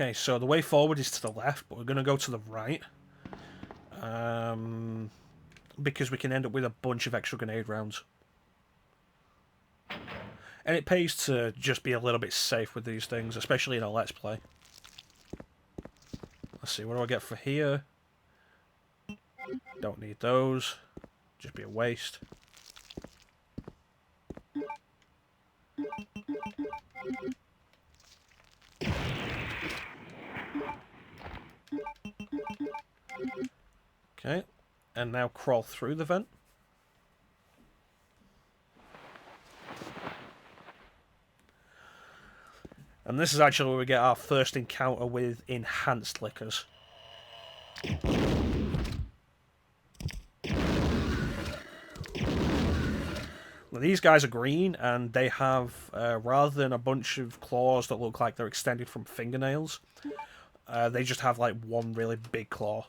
Okay, so the way forward is to the left, but we're going to go to the right. Because we can end up with a bunch of extra grenade rounds. And it pays to just be a little bit safe with these things, especially in a Let's Play. Let's see, what do I get for here? Don't need those. Just be a waste. Okay, and now crawl through the vent. And this is actually where we get our first encounter with enhanced lickers. Now, these guys are green, and they have, rather than a bunch of claws that look like they're extended from fingernails, they just have like one really big claw.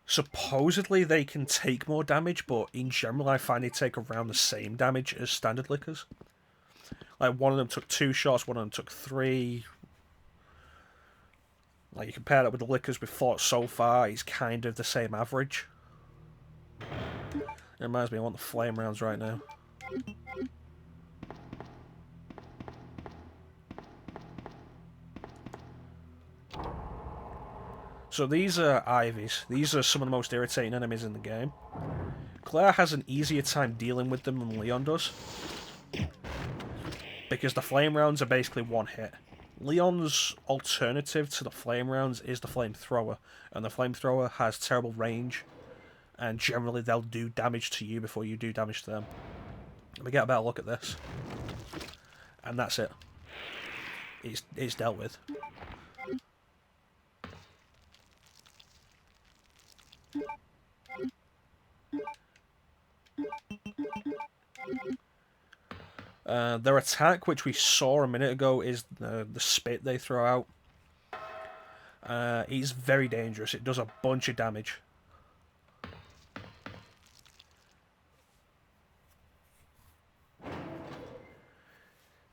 Supposedly they can take more damage, but in general I find they take around the same damage as standard lickers. Like, one of them took 2 shots, one of them took 3. Like, you compare that with the lickers we've fought so far, it's kind of the same average. It reminds me, I want the flame rounds right now. So these are Ivies. These are some of the most irritating enemies in the game. Claire has an easier time dealing with them than Leon does, because the flame rounds are basically one hit. Leon's alternative to the flame rounds is the flamethrower, and the flamethrower has terrible range, and generally they'll do damage to you before you do damage to them. Let me get a better look at this. And that's it. It's dealt with. Their attack, which we saw a minute ago, is the spit they throw out. It's very dangerous. It does a bunch of damage.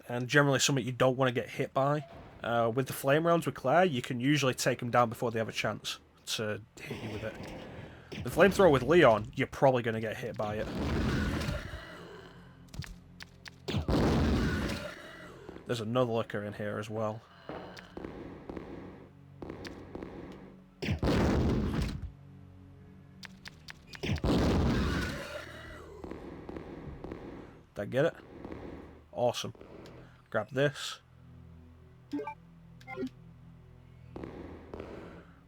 And generally something you don't want to get hit by. With the flame rounds with Claire, you can usually take them down before they have a chance to hit you with it. The flamethrower with Leon, you're probably going to get hit by it. There's another licker in here as well. Did I get it? Awesome. Grab this.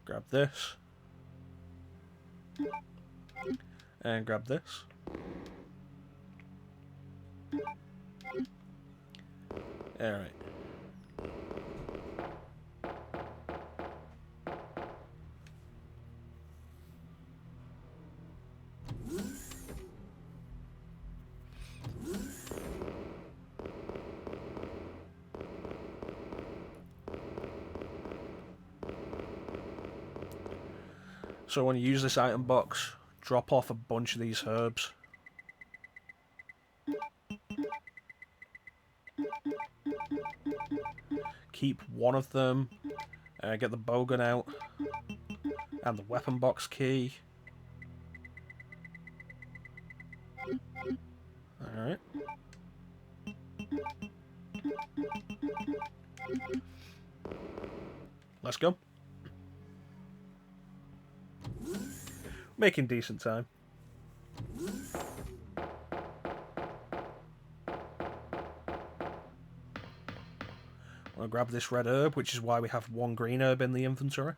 Grab this. And grab this. Alright. So when you use this item box, drop off a bunch of these herbs. Keep one of them. Get the bowgun out. And the weapon box key. Alright. Let's go. Making decent time. I'll grab this red herb, which is why we have one green herb in the inventory.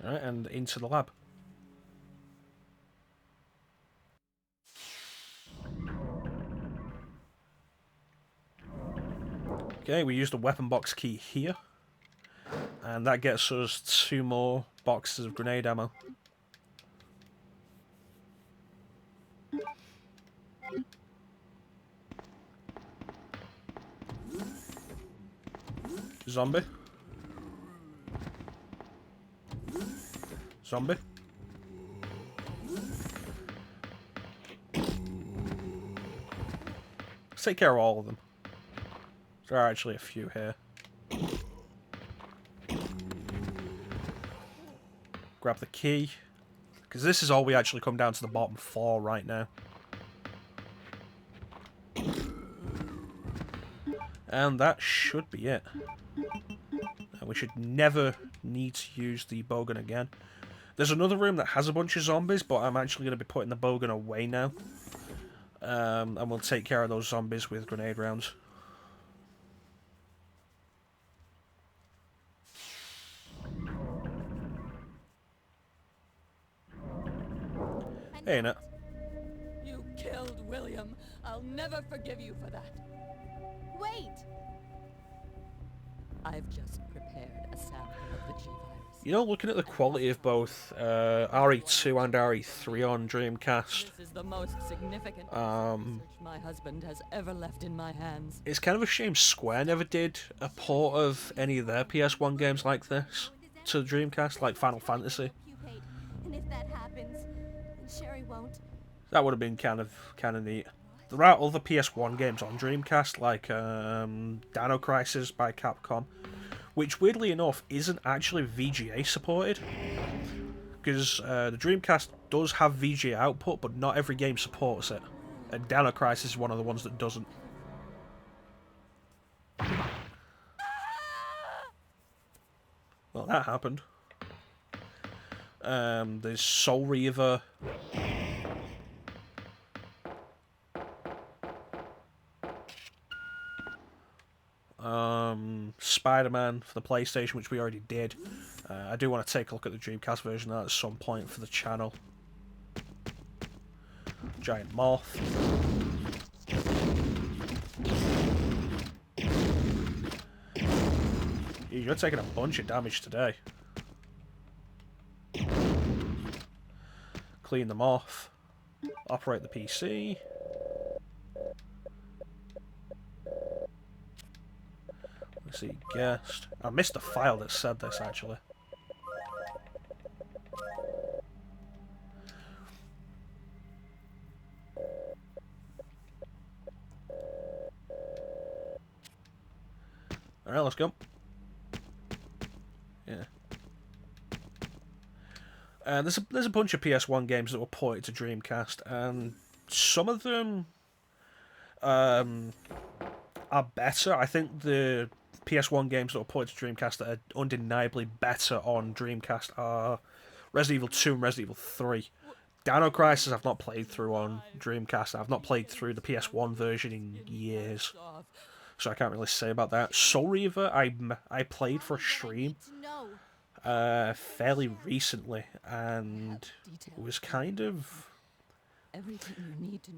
Alright, and into the lab. Okay, we use the weapon box key here. And that gets us 2 more boxes of grenade ammo. Zombie. Zombie. Let's take care of all of them. There are actually a few here. Grab the key. Because this is all we actually come down to the bottom for right now. And that should be it. And we should never need to use the bowgun again. There's another room that has a bunch of zombies, but I'm actually going to be putting the bowgun away now. And we'll take care of those zombies with grenade rounds. Hey, Nat. You killed William. I'll never forgive you for that. Wait! I've just prepared a sample of the G-virus. You know, looking at the quality of both RE2 and RE3 on Dreamcast, This is the most significant research my husband has ever left in my hands. it's kind of a shame Square never did a port of any of their PS1 games like this to the Dreamcast, like Final Fantasy. And if that happens, then Sherry won't. That would have been kind of neat. There are other PS1 games on Dreamcast, like Dino Crisis by Capcom, which weirdly enough isn't actually VGA supported, because the Dreamcast does have VGA output, but not every game supports it, and Dino Crisis is one of the ones that doesn't. Well, that happened. There's Soul Reaver. Spider-Man for the PlayStation, which we already did. I do want to take a look at the Dreamcast version of that at some point for the channel. Giant Moth. You're taking a bunch of damage today. Clean them off. Operate the PC. Let's see, guest. I missed the file that said this, actually. Alright, let's go. Yeah. There's a bunch of PS1 games that were ported to Dreamcast, and some of them are better. I think the PS1 games that were ported to Dreamcast that are undeniably better on Dreamcast are Resident Evil 2 and Resident Evil 3. Dino Crisis I've not played through on Dreamcast. I've not played through the PS1 version in years, so I can't really say about that. Soul Reaver I played for a stream fairly recently, and it was kind of...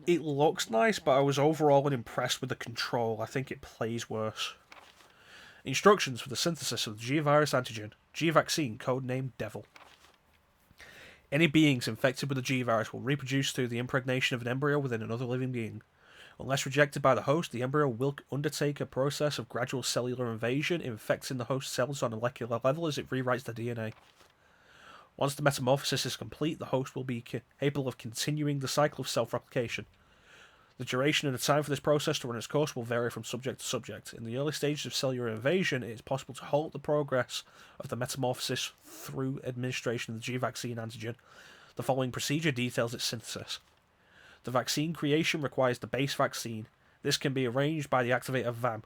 It looks nice, but I was overall unimpressed with the control. I think it plays worse. Instructions for the synthesis of the G-virus antigen. G-vaccine, codenamed Devil. Any beings infected with the G-virus will reproduce through the impregnation of an embryo within another living being. Unless rejected by the host, the embryo will undertake a process of gradual cellular invasion, infecting the host cells on a molecular level as it rewrites the DNA. Once the metamorphosis is complete, the host will be capable of continuing the cycle of self-replication. The duration and the time for this process to run its course will vary from subject to subject. In the early stages of cellular invasion, it is possible to halt the progress of the metamorphosis through administration of the G-vaccine antigen. The following procedure details its synthesis. The vaccine creation requires the base vaccine. This can be arranged by the activator VAM.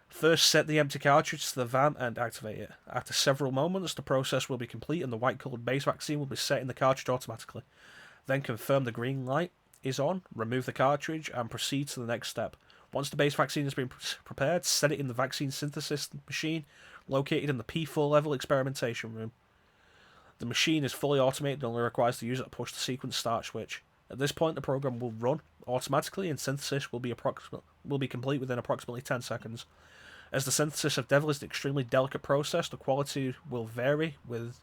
First, set the empty cartridge to the VAM and activate it. After several moments, the process will be complete and the white-coloured base vaccine will be set in the cartridge automatically. Then confirm the green light is on, remove the cartridge, and proceed to the next step. Once the base vaccine has been prepared, set it in the vaccine synthesis machine located in the P4 level experimentation room. The machine is fully automated and only requires the user to push the sequence start switch. At this point, the program will run automatically and synthesis will be complete within approximately 10 seconds. As the synthesis of Devil is an extremely delicate process, the quality will vary with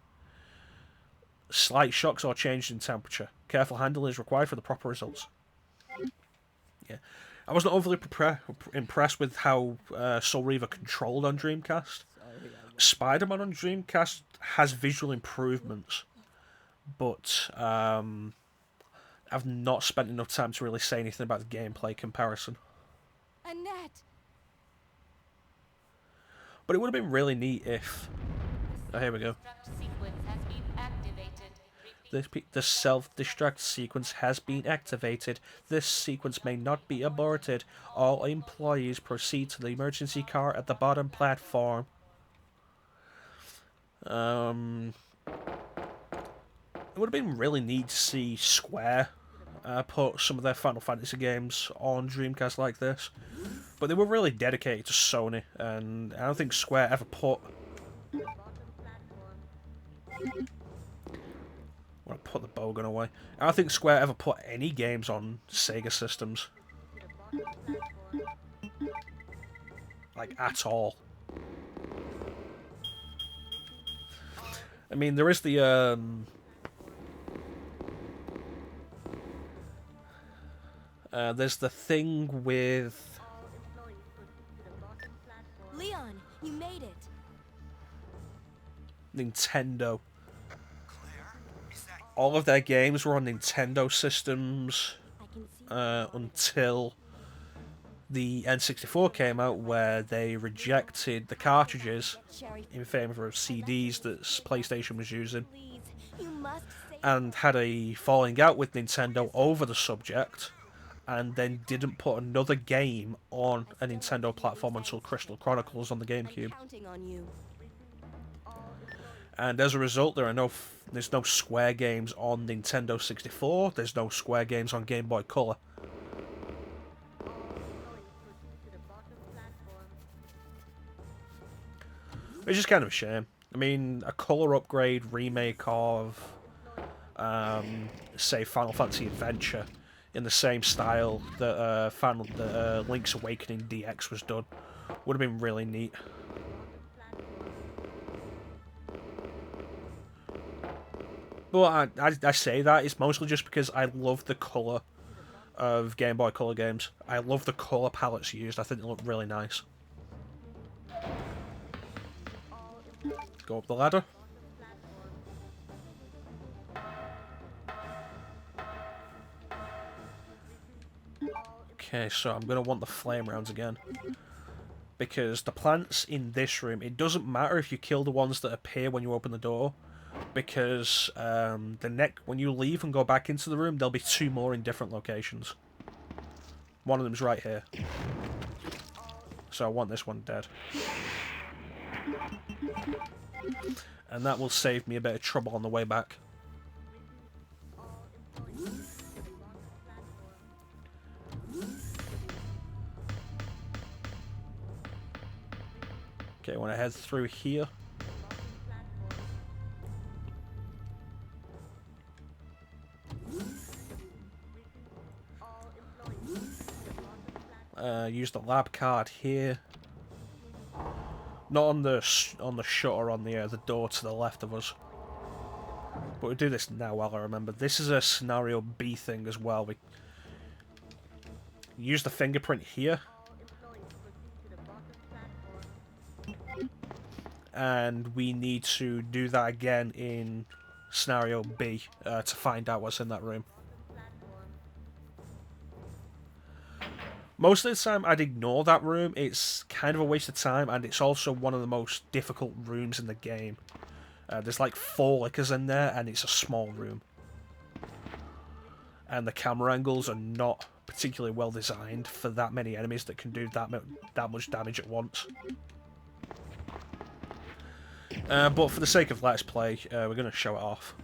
slight shocks or changes in temperature. Careful handling is required for the proper results. Yeah, I wasn't overly impressed with how Soul Reaver controlled on Dreamcast. Spider-Man on Dreamcast has visual improvements, but I've not spent enough time to really say anything about the gameplay comparison. Annette! But it would have been really neat if... Oh, here we go. The self-destruct sequence has been activated. This sequence may not be aborted. All employees proceed to the emergency car at the bottom platform. It would have been really neat to see Square put some of their Final Fantasy games on Dreamcast like this. But they were really dedicated to Sony, and I don't think Square ever put... I want to put the bowgun away. I don't think Square ever put any games on Sega systems. Like, at all. I mean, there is the, there's the thing with... Leon, you made it. Nintendo. All of their games were on Nintendo systems until the N64 came out, where they rejected the cartridges in favour of CDs that PlayStation was using, and had a falling out with Nintendo over the subject, and then didn't put another game on a Nintendo platform until Crystal Chronicles on the GameCube. And as a result, there's no Square games on Nintendo 64. There's no Square games on Game Boy Color. Which is kind of a shame. I mean, a color upgrade remake of, say, Final Fantasy Adventure in the same style that Link's Awakening DX was done would have been really neat. But I say that, it's mostly just because I love the colour of Game Boy Color games. I love the colour palettes used, I think they look really nice. Go up the ladder. Okay, so I'm going to want the flame rounds again. Because the plants in this room, it doesn't matter if you kill the ones that appear when you open the door. Because when you leave and go back into the room, there'll be two more in different locations. One of them's right here. So I want this one dead. And that will save me a bit of trouble on the way back. Okay, I want to head through here. Use the lab card here. Not on the shutter on the door to the left of us. But we'll do this now while I remember. This is a scenario B thing as well. We use the fingerprint here. And we need to do that again in scenario B to find out what's in that room. Most of the time I'd ignore that room. It's kind of a waste of time, and it's also one of the most difficult rooms in the game. There's like 4 lickers in there, and it's a small room. And the camera angles are not particularly well designed for that many enemies that can do that much damage at once. But for the sake of Let's Play, we're going to show it off.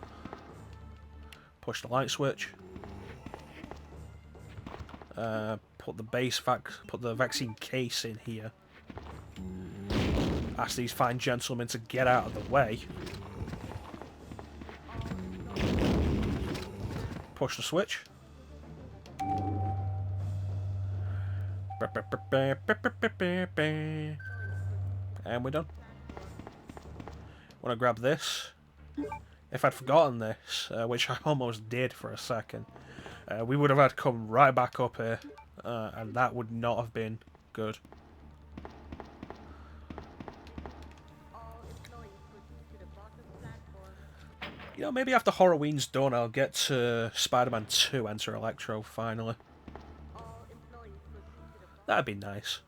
Push the light switch. Put the vaccine case in here. Ask these fine gentlemen to get out of the way. Push the switch. And we're done. Want to grab this. If I'd forgotten this, which I almost did for a second, we would have had to come right back up here, and that would not have been good. You know, maybe after Halloween's done, I'll get to Spider-Man 2 Enter Electro, finally. That'd be nice.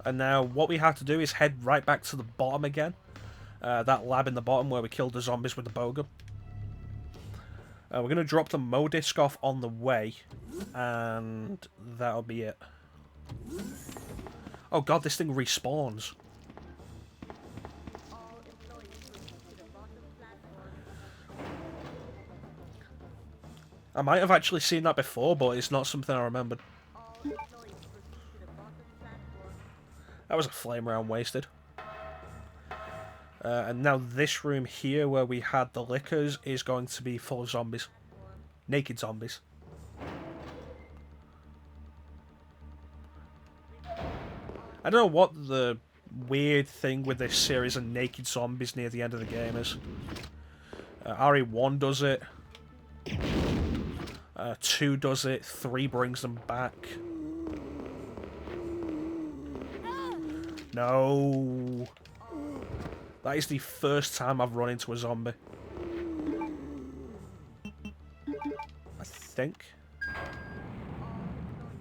And now what we have to do is head right back to the bottom again. That lab in the bottom where we killed the zombies with the bowgun. We're going to drop the Mo disc off on the way, and that'll be it. Oh god, this thing respawns. I might have actually seen that before, but it's not something I remembered. That was a flame round wasted. And now this room here where we had the liquors is going to be full of zombies. Naked zombies. I don't know what the weird thing with this series of naked zombies near the end of the game is. RE1 does it. 2 does it. 3 brings them back. No. That is the first time I've run into a zombie. I think.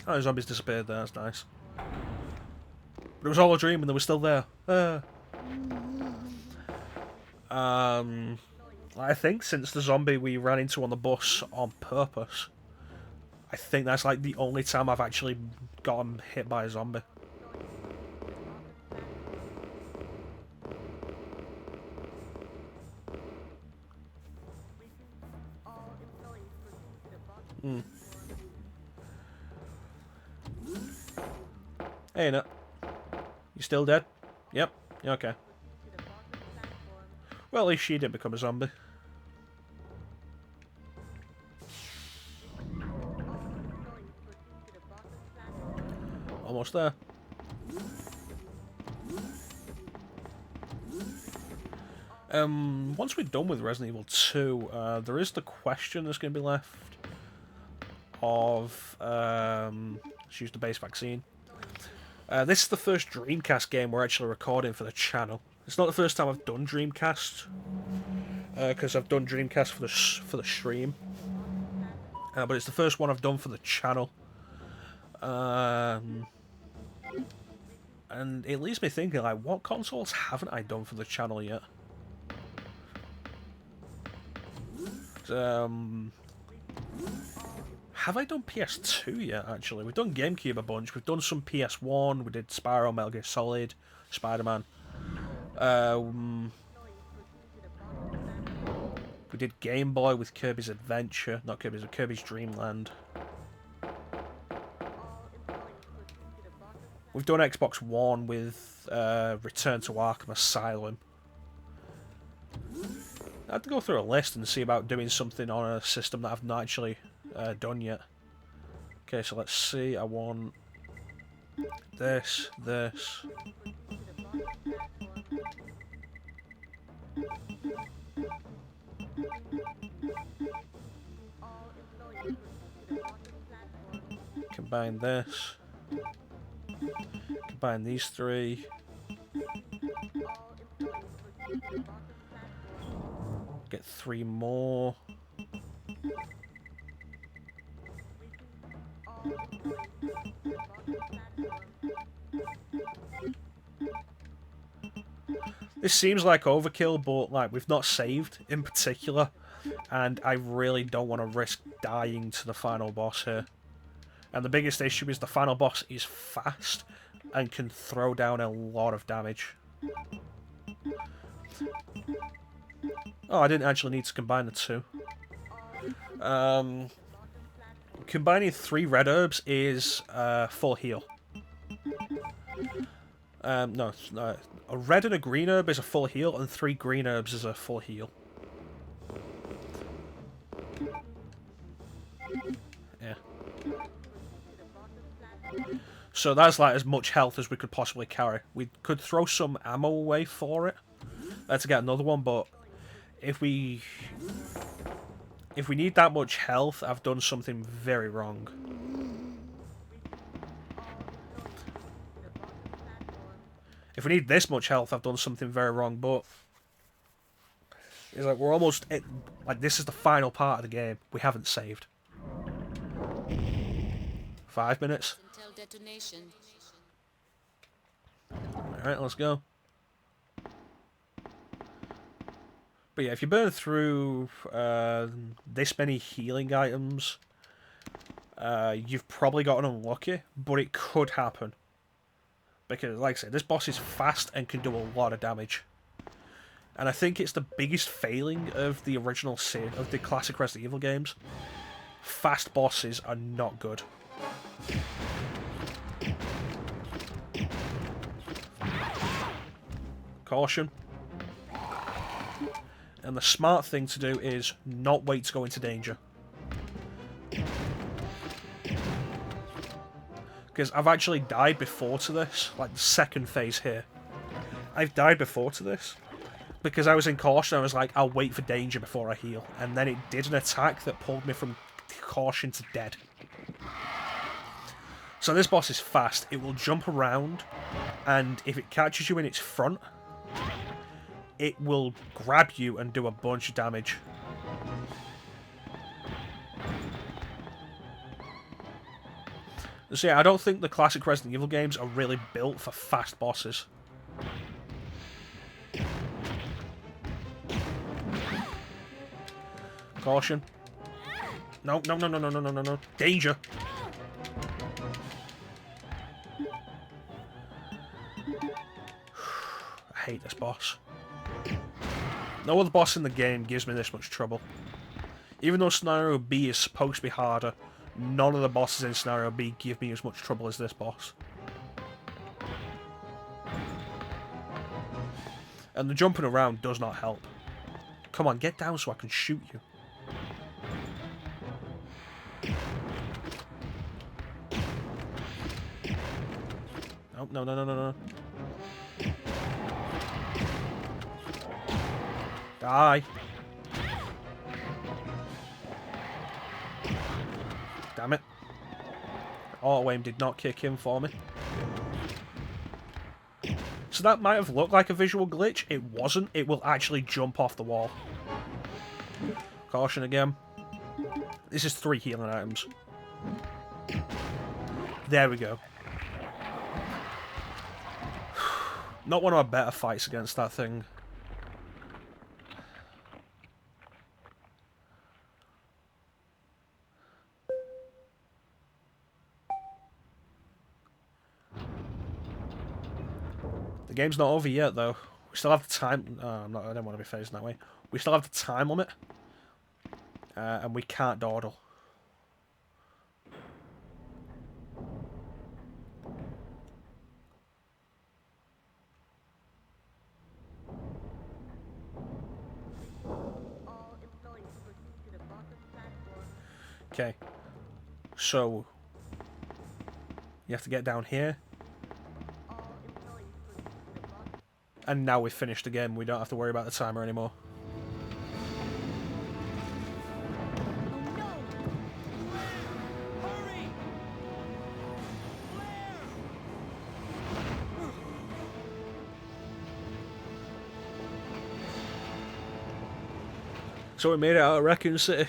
Oh, the zombies disappeared there. That's nice. But it was all a dream and they were still there. I think since the zombie we ran into on the bus on purpose, I think that's like the only time I've actually gotten hit by a zombie. Hey, no. You still dead? Yep. Okay. Well, at least she didn't become a zombie. Almost there. Once we're done with Resident Evil 2, there is the question that's going to be left of, let's use the base vaccine. This is the first Dreamcast game we're actually recording for the channel. It's not the first time I've done Dreamcast, because I've done Dreamcast for the stream, but it's the first one I've done for the channel. And it leaves me thinking, like, what consoles haven't I done for the channel yet? Have I done PS2 yet, actually? We've done GameCube a bunch. We've done some PS1. We did Spyro, Metal Gear Solid, Spider-Man. We did Game Boy with Kirby's Adventure. Not Kirby's, Kirby's Dream Land. We've done Xbox One with Return to Arkham Asylum. I have to go through a list and see about doing something on a system that I've not actually done yet. Okay, so let's see. I want this. Combine this. Combine these 3. Get 3 more. This seems like overkill, but like we've not saved in particular, and I really don't want to risk dying to the final boss here. And the biggest issue is the final boss is fast and can throw down a lot of damage. Oh, I didn't actually need to combine the 2. Combining 3 red herbs is full heal. No, a red and a green herb is a full heal, and 3 green herbs is a full heal. Yeah. So that's like as much health as we could possibly carry. We could throw some ammo away for it to get another one, but if we need that much health, I've done something very wrong. If we need this much health, I've done something very wrong, but it's like we're almost at, like this is the final part of the game. We haven't saved. 5 minutes. Until detonation. Alright, let's go. But yeah, if you burn through this many healing items, you've probably gotten unlucky, but it could happen. Because, like I said, this boss is fast and can do a lot of damage. And I think it's the biggest failing of the original sin of the classic Resident Evil games. Fast bosses are not good. Caution. And the smart thing to do is not wait to go into danger. Because I've actually died before to this, like the second phase here. I've died before to this. Because I was in caution, I was like, I'll wait for danger before I heal. And then it did an attack that pulled me from caution to dead. So this boss is fast. It will jump around, and if it catches you in its front, it will grab you and do a bunch of damage. So yeah, I don't think the classic Resident Evil games are really built for fast bosses. Caution. No, no, no, no, no, no, no, no, no. Danger. I hate this boss. No other boss in the game gives me this much trouble. Even though Scenario B is supposed to be harder, none of the bosses in Scenario B give me as much trouble as this boss. And the jumping around does not help. Come on, get down so I can shoot you. No, no, no, no, no. Die. Damn it. Auto aim did not kick in for me. So that might have looked like a visual glitch. It wasn't. It will actually jump off the wall. Caution again. This is 3 healing items. There we go. Not one of our better fights against that thing. The game's not over yet, though. We still have the time. I don't want to be phasing that way. We still have the time limit. And we can't dawdle. Okay. So, you have to get down here. And now we've finished the game. We don't have to worry about the timer anymore. So we made it out of Raccoon City.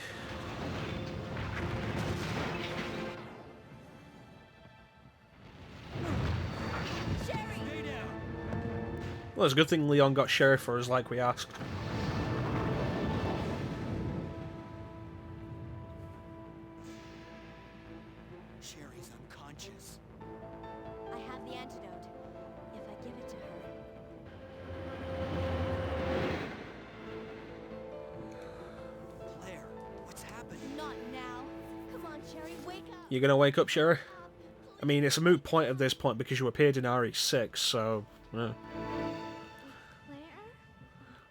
Well, it's a good thing Leon got Sheriff for us like we asked. Sherry's unconscious. I have the antidote. If I give it to her. Claire, what's happening? Not now. Come on, Sherry, wake up. You gonna wake up, Sherry? I mean, it's a moot point at this point because you appeared in RE6, so... Yeah.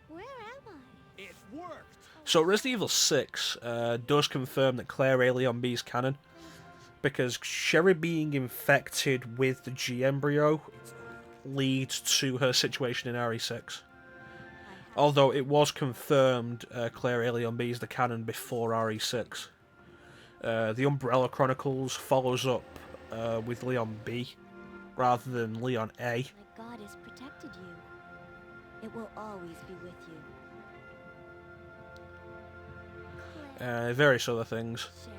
Where am I? It worked! So Resident Evil 6 does confirm that Claire A. Leon B is canon, because Sherry being infected with the G embryo leads to her situation in RE6. Although it was confirmed Claire A. Leon B is the canon before RE6. The Umbrella Chronicles follows up with Leon B rather than Leon A. My God is protecting protected you. It will always be with you. Claire, Various other things. Sherry.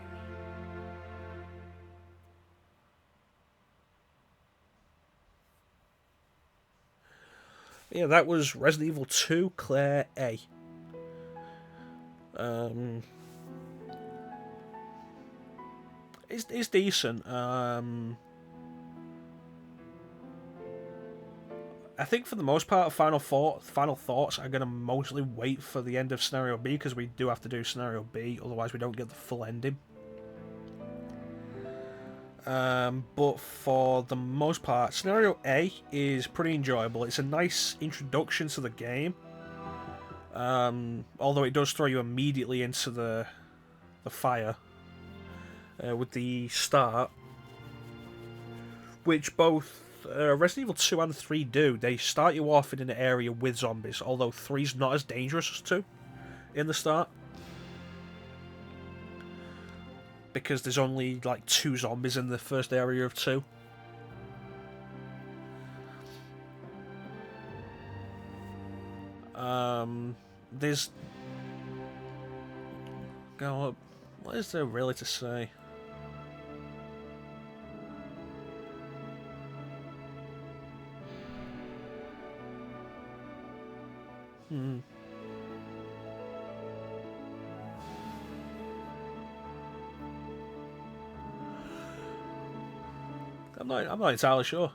Yeah, that was Resident Evil 2 Claire A. It's decent. I think for the most part, final thoughts are gonna mostly wait for the end of Scenario B, because we do have to do Scenario B, otherwise we don't get the full ending. But for the most part, Scenario A is pretty enjoyable. It's a nice introduction to the game. Although it does throw you immediately into the fire with the start, which both Resident Evil 2 and 3 do. They start you off in an area with zombies, although 3's not as dangerous as 2 in the start, because there's only like 2 zombies in the first area of 2. There's... God, what is there really to say? I'm not entirely sure.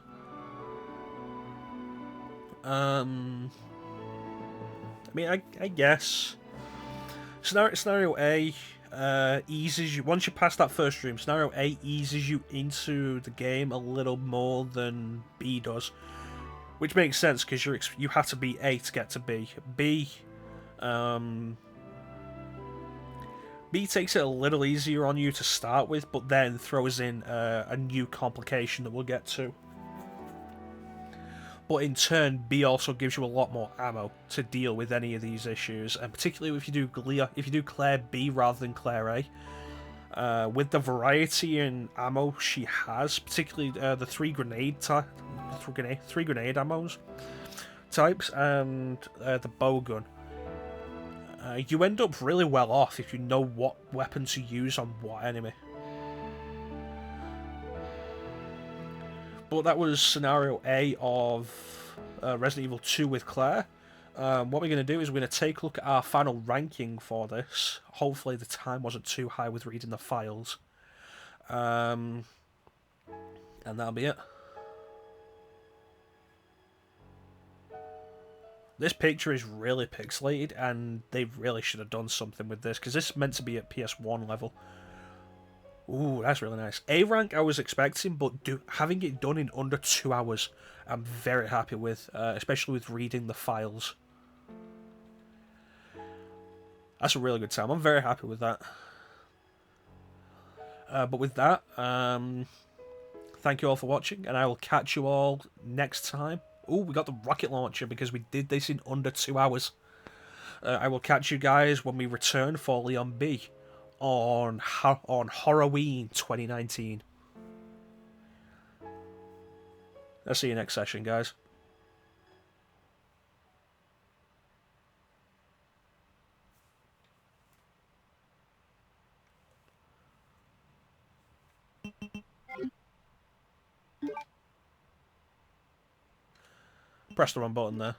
I mean, I guess scenario A eases you once you pass that first room. Scenario A eases you into the game a little more than B does, which makes sense because you have to beat A to get to B. B takes it a little easier on you to start with, but then throws in a new complication that we'll get to. But in turn, B also gives you a lot more ammo to deal with any of these issues, and particularly if you do Claire B rather than Claire A. With the variety in ammo she has, particularly the three grenade ammos types and the bow gun. You end up really well off if you know what weapon to use on what enemy. But that was Scenario A of Resident Evil 2 with Claire. What we're going to do is we're going to take a look at our final ranking for this. Hopefully the time wasn't too high with reading the files. And that'll be it. This picture is really pixelated, and they really should have done something with this, because this is meant to be at PS1 level. Ooh, that's really nice. A rank I was expecting, but having it done in under 2 hours, I'm very happy with, especially with reading the files. That's a really good time. I'm very happy with that. But with that, thank you all for watching, and I will catch you all next time. Ooh, we got the rocket launcher because we did this in under 2 hours. I will catch you guys when we return for Leon B on Halloween 2019. I'll see you next session, guys. Press the wrong button there.